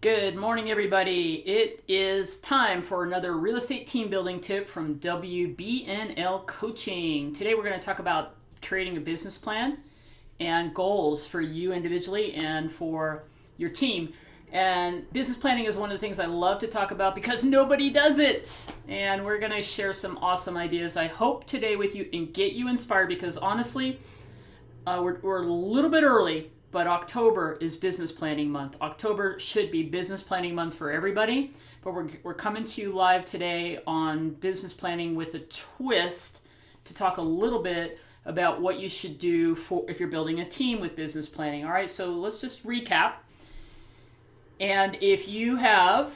Good morning, everybody. It is time for another real estate team building tip from WBNL Coaching. Today we're going to talk about creating a business plan and goals for you individually and for your team. And business planning is one of the things I love to talk about because nobody does it. And we're going to share some awesome ideas, I hope, today with you and get you inspired because honestly, we're a little bit early. But October is business planning month. October should be business planning month for everybody. But we're coming to you live today on business planning with a twist to talk a little bit about what you should do for if you're building a team with business planning. All right, so let's just recap. And if you have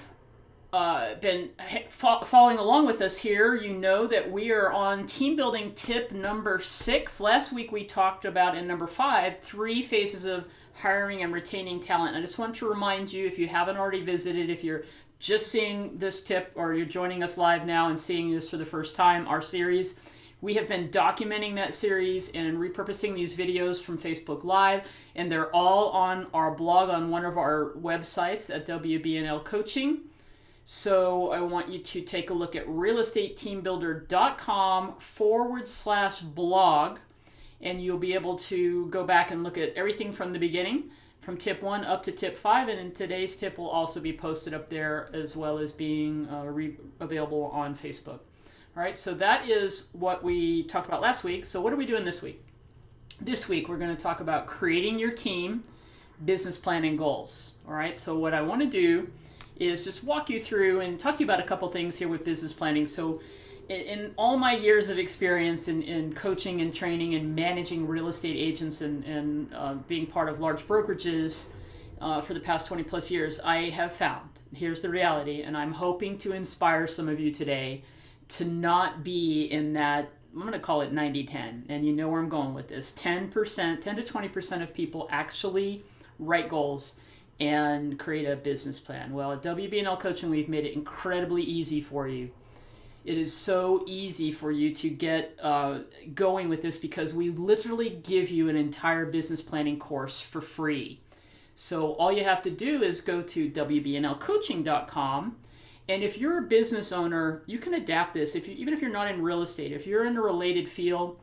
been following along with us here, you know that we are on team building tip number 6. Last week we talked about in number 5, 3 phases of hiring and retaining talent. I just want to remind you, if you haven't already visited, if you're just seeing this tip or you're joining us live now and seeing this for the first time, our series, we have been documenting that series and repurposing these videos from Facebook Live, and they're all on our blog on one of our websites at WBNL Coaching. So I want you to take a look at realestateteambuilder.com/blog, and you'll be able to go back and look at everything from the beginning, from tip 1 up to tip 5, and in today's tip will also be posted up there as well as being available on Facebook. All right, so that is what we talked about last week. So what are we doing this week? This week we're going to talk about creating your team, business plan, and goals. All right, so what I want to do is just walk you through and talk to you about a couple things here with business planning. So in all my years of experience in coaching and training and managing real estate agents and being part of large brokerages for the past 20 plus years, I have found, here's the reality, and I'm hoping to inspire some of you today to not be in that, I'm going to call it 90-10, and you know where I'm going with this. 10% to 20% of people actually write goals and create a business plan. Well, at WBNL Coaching, we've made it incredibly easy for you. It is so easy for you to get going with this because we literally give you an entire business planning course for free. So all you have to do is go to WBNLcoaching.com, and if you're a business owner, you can adapt this. Even if you're not in real estate, if you're in a related field,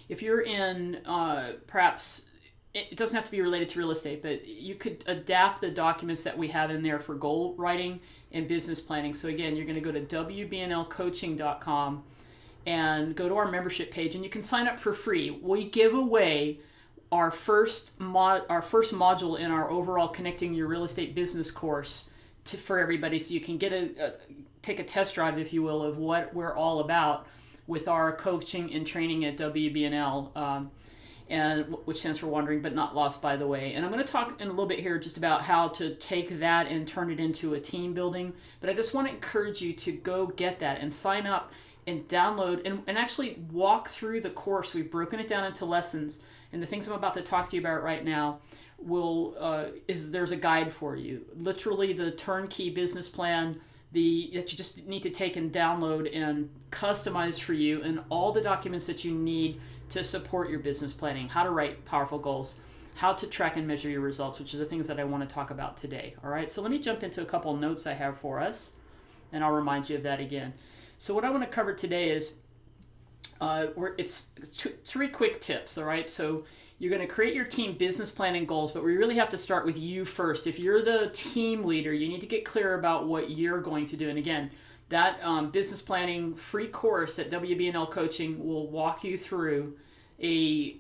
if you're in perhaps, it doesn't have to be related to real estate, but you could adapt the documents that we have in there for goal writing and business planning. So again, you're going to go to WBNLcoaching.com and go to our membership page, and you can sign up for free. We give away our first module in our overall Connecting Your Real Estate Business course for everybody, so you can get take a test drive, if you will, of what we're all about with our coaching and training at WBNL. And which stands for Wandering But Not Lost, by the way. And I'm going to talk in a little bit here just about how to take that and turn it into a team building. But I just want to encourage you to go get that and sign up and download and actually walk through the course. We've broken it down into lessons. And the things I'm about to talk to you about right now there's a guide for you. Literally the turnkey business plan that you just need to take and download and customize for you, and all the documents that you need to support your business planning, how to write powerful goals, how to track and measure your results, which are the things that I want to talk about today. All right, so let me jump into a couple of notes I have for us, and I'll remind you of that again. So what I want to cover today is, it's 3 quick tips, all right? So you're going to create your team business plan and goals, but we really have to start with you first. If you're the team leader, you need to get clear about what you're going to do. And again, that business planning free course at WBNL Coaching will walk you through a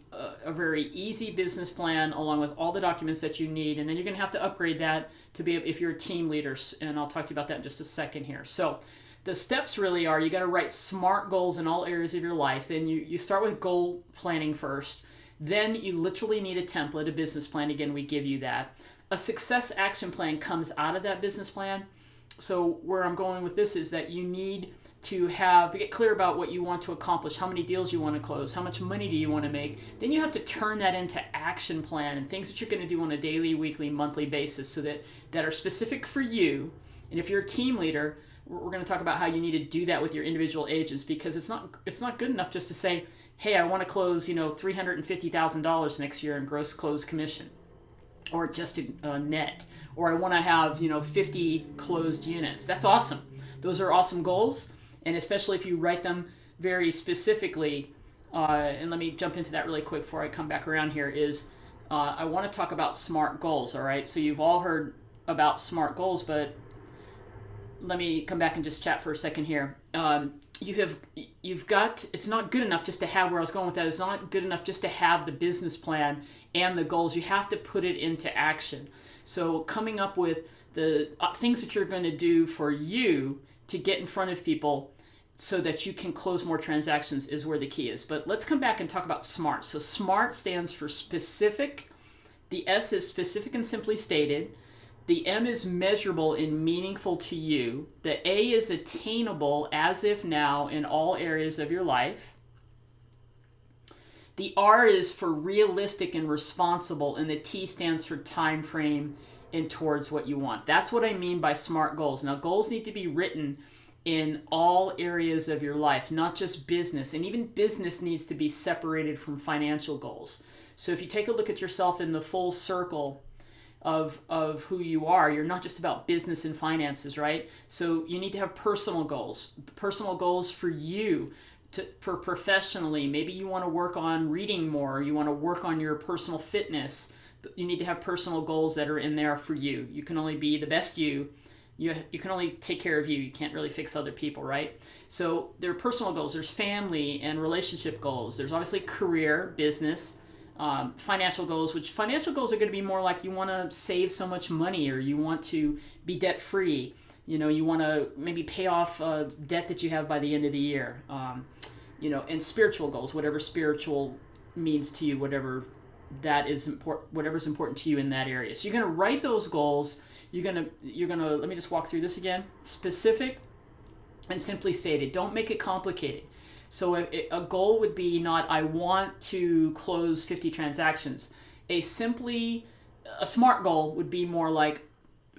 very easy business plan along with all the documents that you need. And then you're going to have to upgrade that to be if you're a team leader. And I'll talk to you about that in just a second here. So the steps really are, you got to write SMART goals in all areas of your life. Then you start with goal planning first. Then you literally need a template, a business plan. Again, we give you that. A success action plan comes out of that business plan. So where I'm going with this is that you need to get clear about what you want to accomplish, how many deals you want to close, how much money do you want to make. Then you have to turn that into action plan and things that you're going to do on a daily, weekly, monthly basis so that are specific for you. And if you're a team leader, we're going to talk about how you need to do that with your individual agents, because it's not good enough just to say, hey, I want to close, $350,000 next year in gross closed commission, or adjusted net, or I want to have, 50 closed units. That's awesome. Those are awesome goals. And especially if you write them very specifically, and let me jump into that really quick before I come back around here, is I want to talk about SMART goals, all right? So you've all heard about SMART goals, but let me come back and just chat for a second here. It's not good enough just to have, where I was going with that, it's not good enough just to have the business plan and the goals. You have to put it into action. So coming up with the things that you're going to do for you to get in front of people so that you can close more transactions is where the key is. But let's come back and talk about SMART. So SMART stands for specific. The S is specific and simply stated. The M is measurable and meaningful to you. The A is attainable as if now in all areas of your life. The R is for realistic and responsible, and the T stands for time frame and towards what you want. That's what I mean by SMART goals. Now, goals need to be written in all areas of your life, not just business. And even business needs to be separated from financial goals. So if you take a look at yourself in the full circle of who you are, you're not just about business and finances, right? So you need to have personal goals for you, for professionally. Maybe you want to work on reading more, you want to work on your personal fitness. You need to have personal goals that are in there for you. You can only be the best you. You can only take care of you. You can't really fix other people, right? So there are personal goals. There's family and relationship goals. There's obviously career, business, financial goals, which financial goals are going to be more like you want to save so much money, or you want to be debt free. You want to maybe pay off debt that you have by the end of the year. And spiritual goals, whatever spiritual means to you, whatever that is important, whatever's important to you in that area. So you're going to write those goals. You're gonna let me just walk through this again. Specific and simply stated. Don't make it complicated. So a goal would be not, I want to close 50 transactions. A SMART goal would be more like,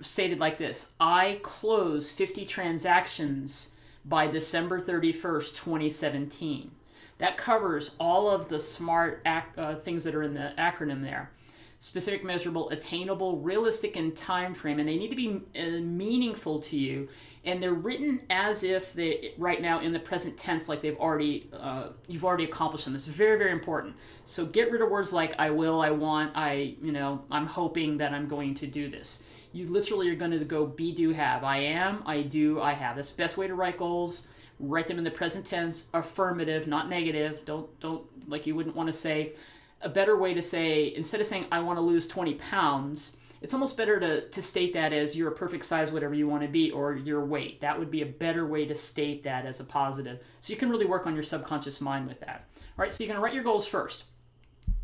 stated like this: I close 50 transactions by December 31st, 2017. That covers all of the SMART things that are in the acronym there. Specific, measurable, attainable, realistic, and time frame, and they need to be meaningful to you, and they're written as if they right now in the present tense, like you've already accomplished them. It's very, very important. So get rid of words like I will, I want, I'm hoping that I'm going to do this. You literally are going to go be, do, have. I am, I do, I have. That's the best way to write goals. Write them in the present tense, affirmative, not negative. Don't like you wouldn't want to say. A better way to say, instead of saying I want to lose 20 pounds, it's almost better to state that as you're a perfect size, whatever you want to be, or your weight. That would be a better way to state that as a positive. So you can really work on your subconscious mind with that. All right, so you're going to write your goals first. All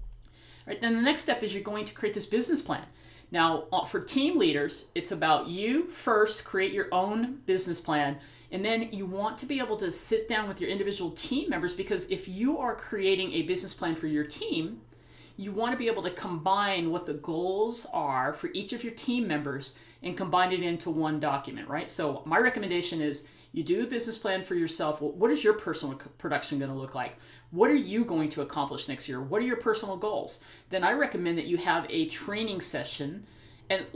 right, then the next step is you're going to create this business plan. Now, for team leaders, it's about you first, create your own business plan. And then you want to be able to sit down with your individual team members, because if you are creating a business plan for your team, you want to be able to combine what the goals are for each of your team members and combine it into one document, right? So my recommendation is you do a business plan for yourself. Well, what is your personal production going to look like? What are you going to accomplish next year? What are your personal goals? Then I recommend that you have a training session. And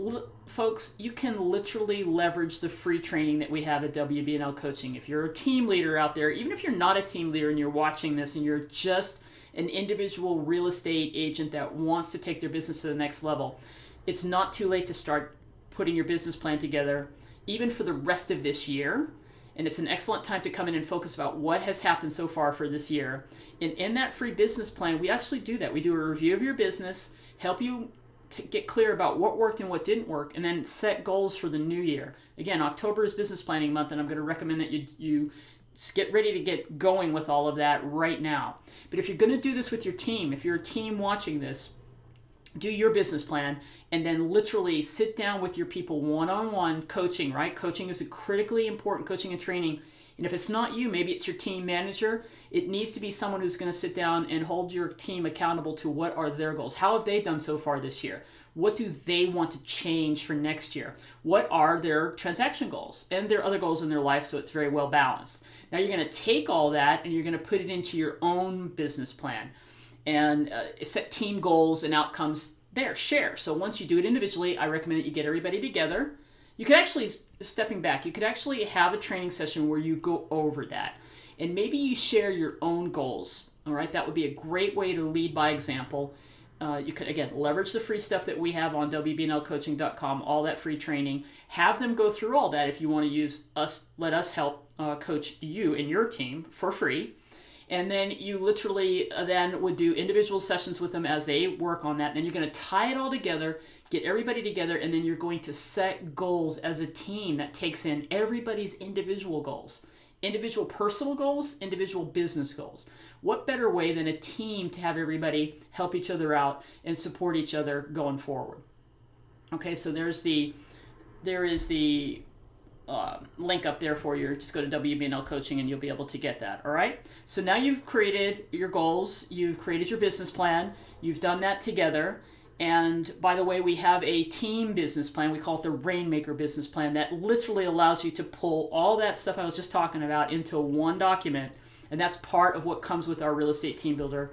folks, you can literally leverage the free training that we have at WBNL Coaching. If you're a team leader out there, even if you're not a team leader and you're watching this and you're just an individual real estate agent that wants to take their business to the next level, it's not too late to start putting your business plan together, even for the rest of this year. And it's an excellent time to come in and focus about what has happened so far for this year. And in that free business plan, we actually do that. We do a review of your business, help you to get clear about what worked and what didn't work, and then set goals for the new year. Again, October is business planning month, and I'm going to recommend that you get ready to get going with all of that right now. But if you're going to do this with your team, if you're a team watching this, do your business plan and then literally sit down with your people one-on-one coaching, right? Coaching is a critically important coaching and training. And if it's not you, maybe it's your team manager. It needs to be someone who's going to sit down and hold your team accountable to what are their goals. How have they done so far this year? What do they want to change for next year? What are their transaction goals and their other goals in their life, so it's very well balanced? Now you're going to take all that and you're going to put it into your own business plan and set team goals and outcomes there, share. So once you do it individually, I recommend that you get everybody together. You could actually, stepping back, you could actually have a training session where you go over that. And maybe you share your own goals. All right, that would be a great way to lead by example. You could, again, leverage the free stuff that we have on WBNLcoaching.com, all that free training. Have them go through all that if you want to use us, let us help coach you and your team for free. And then you literally then would do individual sessions with them as they work on that. Then you're going to tie it all together, get everybody together, and then you're going to set goals as a team that takes in everybody's individual goals. Individual personal goals, individual business goals. What better way than a team to have everybody help each other out and support each other going forward? Okay, so there is the link up there for you. Just go to WBNL Coaching and you'll be able to get that. All right. So now you've created your goals, you've created your business plan, you've done that together. And by the way, we have a team business plan. We call it the Rainmaker business plan that literally allows you to pull all that stuff I was just talking about into one document. And that's part of what comes with our Real Estate Team Builder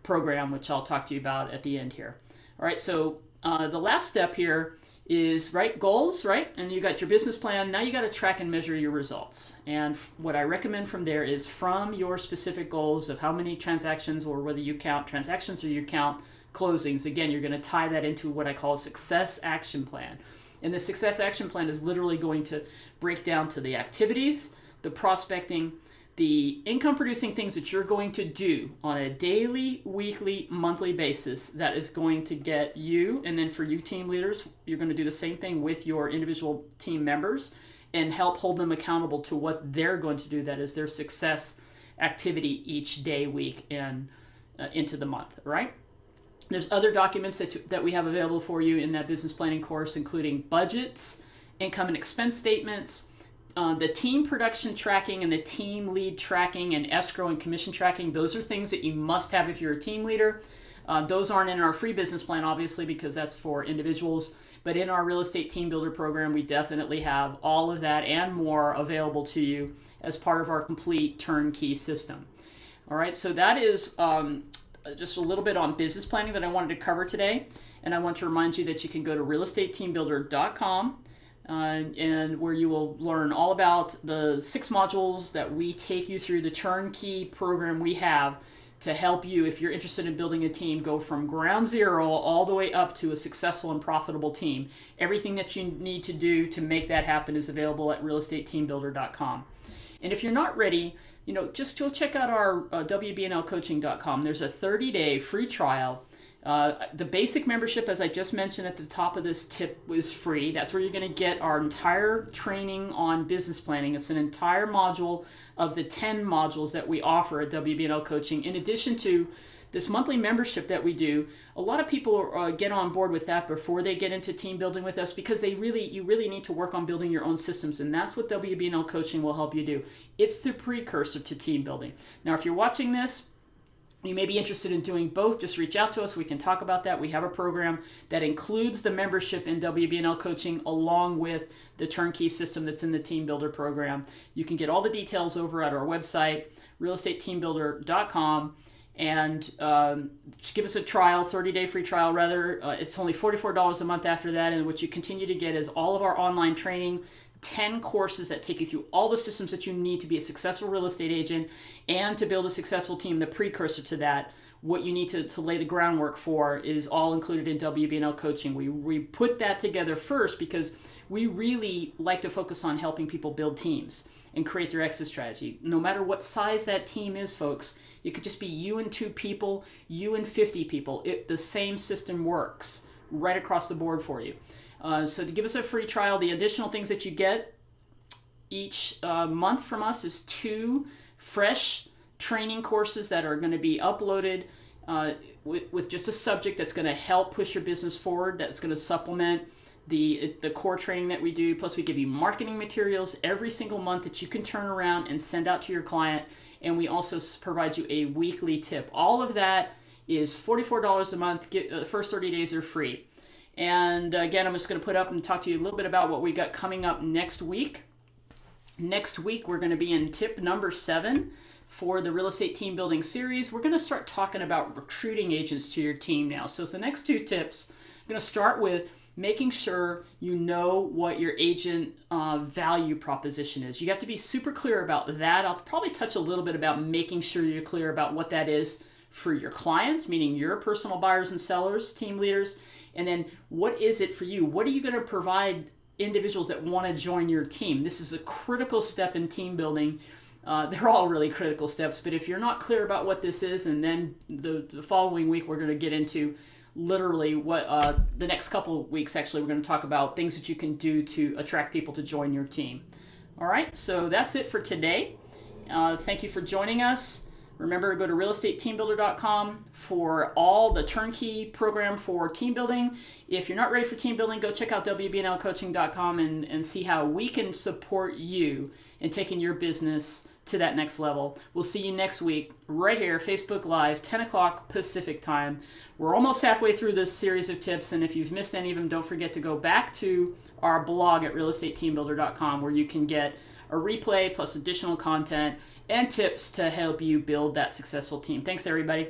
program, which I'll talk to you about at the end here. All right, so the last step here is, right, goals, right? And you got your business plan. Now you got to track and measure your results. And what I recommend from there is from your specific goals of how many transactions, or whether you count transactions or you count closings, again, you're going to tie that into what I call a success action plan. And the success action plan is literally going to break down to the activities, the prospecting, the income producing things that you're going to do on a daily, weekly, monthly basis that is going to get you, and then for you team leaders, you're going to do the same thing with your individual team members and help hold them accountable to what they're going to do. That is their success activity each day, week, and into the month, right? There's other documents that we have available for you in that business planning course, including budgets, income and expense statements, the team production tracking and the team lead tracking and escrow and commission tracking. Those are things that you must have if you're a team leader. Those aren't in our free business plan, obviously, because that's for individuals. But in our Real Estate Team Builder program, we definitely have all of that and more available to you as part of our complete turnkey system. All right, so that is just a little bit on business planning that I wanted to cover today. And I want to remind you that you can go to realestateteambuilder.com and where you will learn all about the 6 modules that we take you through, the turnkey program we have to help you, if you're interested in building a team, go from ground zero all the way up to a successful and profitable team. Everything that you need to do to make that happen is available at realestateteambuilder.com. And if you're not ready, just go check out our WBNLcoaching.com. There's a 30-day free trial. The basic membership, as I just mentioned at the top of this tip, is free. That's where you're going to get our entire training on business planning. It's an entire module of the 10 modules that we offer at WBNL Coaching. In addition to this monthly membership that we do, a lot of people get on board with that before they get into team building with us, because you really need to work on building your own systems, and that's what WBNL Coaching will help you do. It's the precursor to team building. Now, if you're watching this, you may be interested in doing both. Just reach out to us. We can talk about that. We have a program that includes the membership in WBNL Coaching along with the turnkey system that's in the Team Builder program. You can get all the details over at our website, realestateteambuilder.com, and give us a trial, 30-day free trial rather. It's only $44 a month after that, and what you continue to get is all of our online training, 10 courses that take you through all the systems that you need to be a successful real estate agent and to build a successful team. The precursor to that, what you need to lay the groundwork for, is all included in WBNL Coaching. We put that together first because we really like to focus on helping people build teams and create their exit strategy. No matter what size that team is, folks, it could just be you and 2 people, you and 50 people. The same system works right across the board for you. So to give us a free trial, the additional things that you get each month from us is 2 fresh training courses that are going to be uploaded with just a subject that's going to help push your business forward, that's going to supplement the core training that we do. Plus we give you marketing materials every single month that you can turn around and send out to your client. And we also provide you a weekly tip. All of that is $44 a month. The first 30 days are free. And again, I'm just going to put up and talk to you a little bit about what we got coming up next week. Next week, we're going to be in tip number 7 for the Real Estate Team Building series. We're going to start talking about recruiting agents to your team now. So the next 2 tips going to start with making sure you know what your agent value proposition is. You have to be super clear about that. I'll probably touch a little bit about making sure you're clear about what that is for your clients, meaning your personal buyers and sellers, team leaders, and then what is it for you? What are you going to provide individuals that want to join your team? This is a critical step in team building. They're all really critical steps, but if you're not clear about what this is, and then the following week we're going to get into literally what the next couple of weeks, actually, we're going to talk about things that you can do to attract people to join your team. All right, so that's it for today. Thank you for joining us. Remember to go to realestateteambuilder.com for all the turnkey program for team building. If you're not ready for team building, go check out WBNLcoaching.com and see how we can support you in taking your business to that next level. We'll see you next week right here, Facebook Live, 10 o'clock Pacific time. We're almost halfway through this series of tips, and if you've missed any of them, don't forget to go back to our blog at realestateteambuilder.com where you can get a replay plus additional content and tips to help you build that successful team. Thanks, everybody.